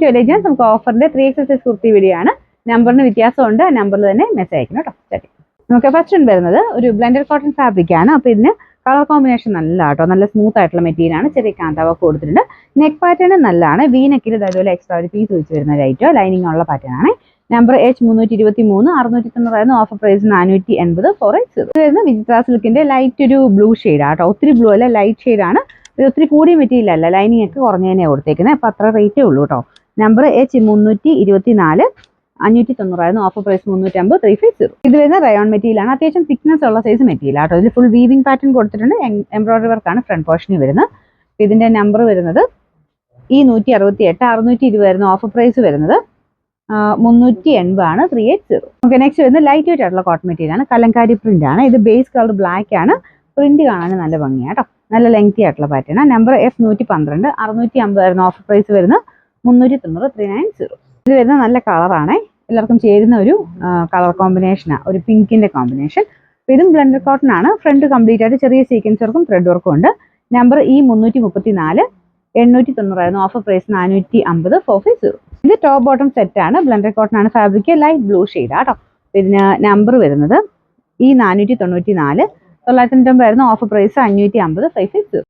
To എലിജൻസ് നമുക്ക് ഓഫറിന്റെ 3XL size kurti video ആണ്. നമ്പറിന് വ്യത്യാസമുണ്ട്, ആ നമ്പറിൽ തന്നെ മെസ്സേജ് അയക്കണം കേട്ടോ. ശരി, നമുക്ക് ഫസ്റ്റ് വരുന്നത് ഒരു ബ്ലെൻഡഡ് കോട്ടൺ ഫാബ്രിക് ആണ്. അപ്പോൾ ഇതിന് കളർ കോമ്പിനേഷൻ നല്ല കേട്ടോ, നല്ല സ്മൂത്ത് ആയിട്ടുള്ള മെറ്റീരിയൽ ആണ്. ചെറിയ കാന്താവ കൊടുത്തിട്ടുണ്ട്. നെക്ക് പാറ്റേൺ നല്ലതാണ്. വി നെക്കിൽ ഇതേപോലെ എക്സ്ട്രാ ഒരു പീസ് വെച്ച് വരുന്ന ലൈറ്റോ ലൈനിങ് ഉള്ള പാറ്റേൺ ആണ്. Number H323 690 offer price 480 480. ഇത് വരുന്നത് വിചിത്ര സിൽക്കിന്റെ ലൈറ്റ് ഒരു ബ്ലൂ ഷെയ്ഡ് ആട്ടോ. ഒത്തിരി ബ്ലൂ അല്ല, ലൈറ്റ് ഷെയ്ഡ് ആണ്. ഇത് ഒത്തിരി കൂടിയ മെറ്റീരിയൽ അല്ല, ലൈനിങ് ഒക്കെ കുറഞ്ഞു തന്നെയാണ് കൊടുത്തേക്കുന്നത്. അപ്പോൾ അത്ര റേറ്റേ ഉള്ളൂ കേട്ടോ. Number H324 590 offer price 350 350. ഇത് വരുന്ന റയോൺ മെറ്റീരിയൽ ആണ്. അത്യാവശ്യം തിക്നെസ് ഉള്ള സൈസ് മെറ്റീരിയൽ ആട്ടോ. ഇതിൽ ഫുൾ വീവിംഗ് പാറ്റേൺ കൊടുത്തിട്ടുണ്ട്. എംബ്രോയിഡറി വർക്കാണ് ഫ്രണ്ട് പോർഷനിൽ വരുന്നത്. ഇതിന്റെ നമ്പർ വരുന്നത് E168 620 ഓഫർ പ്രൈസ് വരുന്നത് 380 ആണ് 380. ഓക്കെ, നെക്സ്റ്റ് വരുന്നത് ലൈറ്റ് വെയിറ്റ് ആയിട്ടുള്ള കോട്ടൺ മെറ്റീരിയൽ ആണ്. കലങ്കാരി പ്രിന്റ് ആണ്. ഇത് ബേസ് കളർ ബ്ലാക്ക് ആണ്. പ്രിന്റ് കാണാൻ നല്ല ഭംഗിയാണ് കേട്ടോ. നല്ല ലെങ്തി ആയിട്ടുള്ള പാറ്റേൺ ആണ്. നമ്പർ F112 650 ഓഫർ പ്രൈസ് വരുന്നത് 390 390. ഇത് വരുന്ന നല്ല കളറാണ്, എല്ലാവർക്കും ചേരുന്ന ഒരു കളർ കോമ്പിനേഷനാണ്, ഒരു പിങ്കിന്റെ കോമ്പിനേഷൻ. ഇതും ബ്ലെൻഡഡ് കോട്ടൺ ആണ്. ഫ്രണ്ട് കംപ്ലീറ്റ് ആയിട്ട് ചെറിയ സീക്വൻസ് വർക്കും ത്രെഡ് വർക്കും ഉണ്ട്. Number E334 890 offer price 450 450. ഇത് ടോപ്പ് ബോട്ടം സെറ്റ് ആണ്. ബ്ലെൻഡഡ് കോട്ടൺ ആണ്. ഫാബ്രിക് ലൈറ്റ് ബ്ലൂ ഷെയ്ഡ് ആട്ടോ. ഇതിന് നമ്പർ വരുന്നത് E494 990 ഓഫർ പ്രൈസ് 550 550.